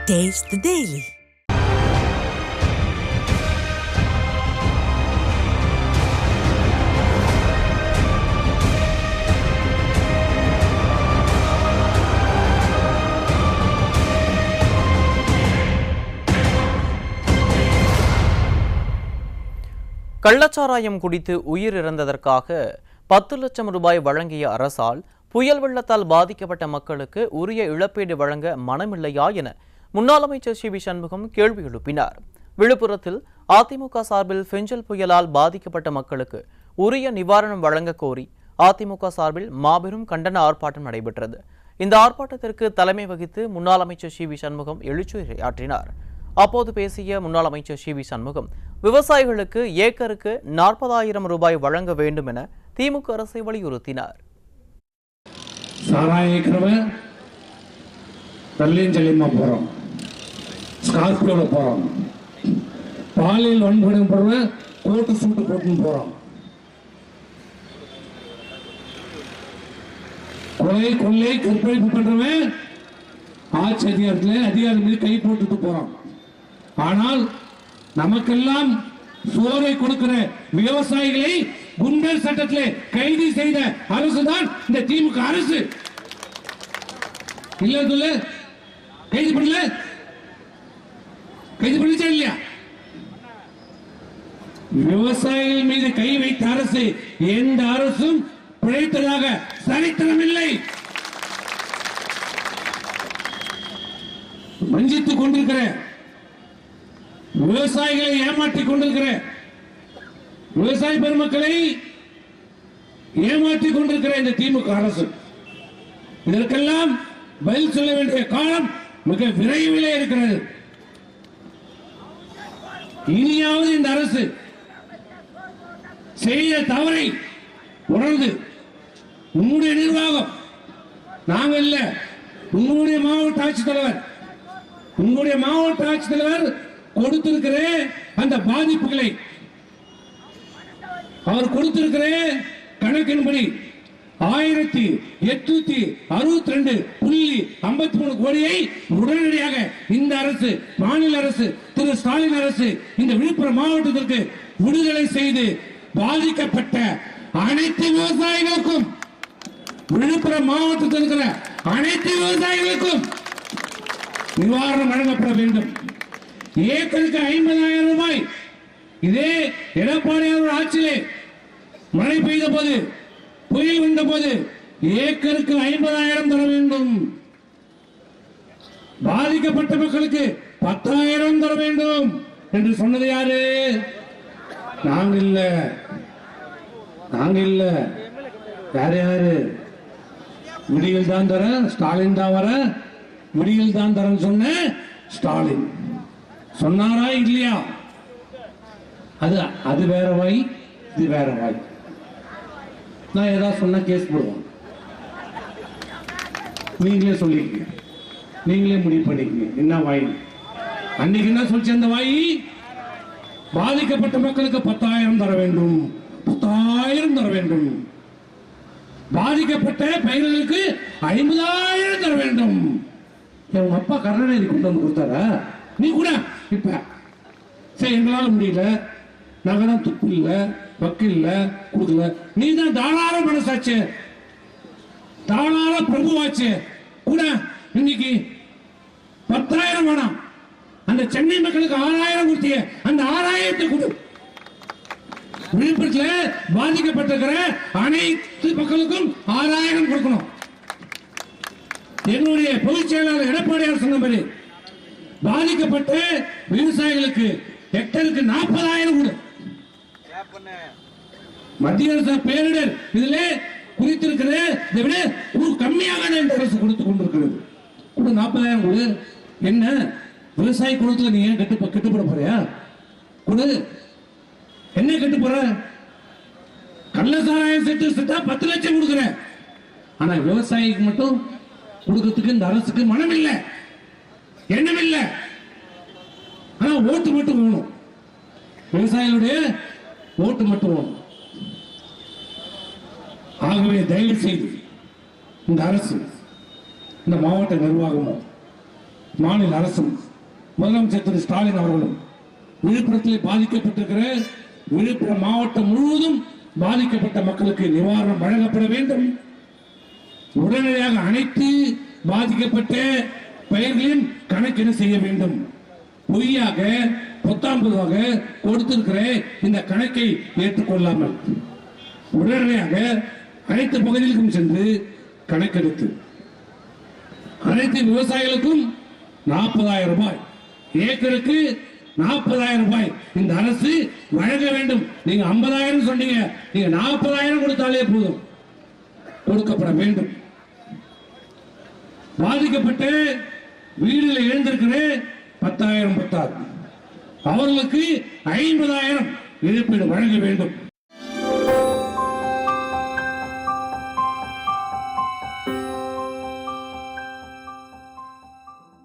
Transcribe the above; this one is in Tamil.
Taste the Daily. கள்ளச்சாராயம் குடித்து உயிரிழந்ததற்காக 10 லட்சம் ரூபாய் வழங்கிய அரசால் புயல் வெள்ளத்தால் பாதிக்கப்பட்ட மக்களுக்கு உரிய இழப்பீடு வழங்க மனமில்லையா என முன்னாள் அமைச்சர் சி.வி. சண்முகம் கேள்வி எழுப்பினார். விழுப்புரத்தில் அதிமுக சார்பில் பெஞ்சல் புயலால் பாதிக்கப்பட்ட மக்களுக்கு உரிய நிவாரணம் வழங்க கோரி அதிமுக சார்பில் மாபெரும் கண்டன ஆர்ப்பாட்டம் நடைபெற்றது. இந்த ஆர்ப்பாட்டத்திற்கு தலைமை வகித்து முன்னாள் அமைச்சர் சி.வி. சண்முகம் எழுச்சியுரையாற்றினார். அப்போது பேசிய முன்னாள் அமைச்சர் சி.வி. சண்முகம் விவசாயிகளுக்கு ஏக்கருக்கு 40,000 ரூபாய் வழங்க வேண்டும் என திமுக அரசை வலியுறுத்தினார். போறோம், ஸ்கார்பியோல போறோம், பாலியல் வன்கொடுமை போடுற கோட்டு சூட்டு போட்டு போறோம், கொலை கொள்ளை கற்பழிப்பு பண்றவன் ஆட்சி அதிகாரத்தில் மீது கை போட்டுட்டு போறோம். ஆனால் நமக்கெல்லாம் சோறை கொடுக்கிற விவசாயிகளை குண்டர் சட்டத்தில் கைது செய்த அரசுதான் இந்த திமுக அரசு. இல்ல சொல்லு, கைது பண்ணல, கைது பண்ணிச்சா இல்லையா? விவசாயிகள் மீது கை வைத்த அரசு எந்த அரசும் பிழைத்ததாக சரித்திரம் இல்லை. வஞ்சித்துக் கொண்டிருக்கிற விவசாயிகளை ஏமாற்றிக் கொண்டிருக்கிற விவசாய பெருமக்களை ஏமாற்றிக் கொண்டிருக்கிற இந்த திமுக அரசு, இதற்கெல்லாம் பதில் சொல்ல வேண்டிய காலம் மிக விரைவிலே இருக்கிறது. இனியாவது இந்த அரசு செய்த தவறை உணர்ந்து உங்களுடைய நிர்வாகம், நாங்கள் இல்ல, உங்களுடைய மாவட்ட ஆட்சித்தலைவர் கொடுத்திருக்கிற அந்த பாதிப்புகளை அவர் கொடுத்திருக்கிற கணக்கின்படி 1862.53 கோடியை உடனடியாக இந்த அரசு, மாநில அரசு, திரு ஸ்டாலின் அரசு இந்த விழுப்புரம் மாவட்டத்திற்கு விடுதலை செய்து பாதிக்கப்பட்ட அனைத்து விவசாயிகளுக்கும், விழுப்புரம் மாவட்டத்தில் இருக்கிற அனைத்து விவசாயிகளுக்கும் நிவாரணம் வழங்கப்பட வேண்டும். ஏக்கருக்கு 50,000 ரூபாய். இதே எடப்பாடியார் ஆட்சியிலே மழை பெய்த போது, புயல் வந்த போது ஏக்கருக்கு 50,000 தர வேண்டும். பாதிக்கப்பட்ட மக்களுக்கு 10,000 தர வேண்டும் என்று சொன்னது யாரு? நாங்கள் இல்ல. யாரு? விடியல் தான் தர, ஸ்டாலின் தான் வர, விடியல் தான் தரன்னு சொன்ன ஸ்டாலின் சொன்னாரா இல்லையா? அது வேற வாய், இது வேற வாய். நான் ஏதாவது சொன்ன கேஸ் போடுவோம். நீங்களே சொல்லிக்கங்க, நீங்களே முடிவு பண்ணிக்கங்க என்ன வாய். அன்னைக்கு என்ன சொல்லிச்சு அந்த வாய்? பாதிக்கப்பட்ட மக்களுக்கு 10,000 தர வேண்டும், 10,000 தர வேண்டும். பாதிக்கப்பட்ட பயிர்களுக்கு 50,000 தர வேண்டும். உங்க அப்பா கருணாநிதி கொண்டு வந்து கொடுத்தாரா? நீ கூட இப்ப சரி, எங்களால முடியல, நாங்க தான் துப்பு இல்ல, வக்கு இல்ல, கொடுக்கல. நீ தான் தாராள மனசாச்சு, தாராள பிரபுவாச்சு கூட. இன்னைக்கு 10,000 வேணாம், அந்த சென்னை மக்களுக்கு 6,000 கொடுத்திய, அந்த 6,000 கொடு. விழுப்புரத்தில் பாதிக்கப்பட்டிருக்கிற அனைத்து மக்களுக்கும் 6,000 கொடுக்கணும். என்னுடைய பொதுச் செயலாளர் எடப்பாடியார் சொன்னபடி பாதிக்கப்பட்ட விவசாயிகளுக்கு ஹெக்டருக்கு 40,000 கொடு. மத்திய அரசு பேரிடர் இதுல குறித்திருக்கிறது, இதை விட கம்மியாக இந்த அரசு கொடுத்துக் கொண்டிருக்கிறது. 40,000 கொடு. என்ன விவசாய குளத்துல நீ ஏன் கட்டுப்பட போறியா? கொடு. என்ன கட்டு போற? கள்ளசாராயம் செட்டா 10 லட்சம் கொடுக்குற. ஆனா விவசாயிக்கு மட்டும் கொடுக்கிறதுக்கு இந்த அரசுக்கு மனம் இல்லை, எண்ணம் இல்லை. ஆனா ஓட்டு மட்டும் வேணும், விவசாயிகளுடைய ஓட்டு மட்டும் வேணும். ஆகவே தயவு செய்து இந்த அரசு, இந்த மாவட்ட நிர்வாகமும் மாநில அரசும் முதலமைச்சர் திரு ஸ்டாலின் அவர்களும் விழுப்புரத்தில் பாதிக்கப்பட்டிருக்கிற விழுப்புரம் மாவட்டம் முழுவதும் பாதிக்கப்பட்ட மக்களுக்கு நிவாரணம் வழங்கப்பட வேண்டும். உடனடியாக அனைத்து பாதிக்கப்பட்ட பயிர்களின் கணக்கெடு செய்ய வேண்டும். பொய்யாக பொத்தாம்பதுவாக கொடுத்திருக்கிற இந்த கணக்கை ஏற்றுக்கொள்ளாமல் உடனடியாக அனைத்து பகுதிகளுக்கும் சென்று கணக்கெடுத்து அனைத்து விவசாயிகளுக்கும் 40,000 ரூபாய், ஏக்கருக்கு 40,000 ரூபாய் இந்த அரசு வழங்க வேண்டும். நீங்க 50,000 சொன்னீங்க, நீங்க 40,000 கொடுத்தாலே போதும், கொடுக்கப்பட வேண்டும். பாதிக்கப்பட்ட வீடுகளை இழந்திருக்கிற 10,000 பத்தாது, அவர்களுக்கு 50,000 இழப்பீடு வழங்க வேண்டும்.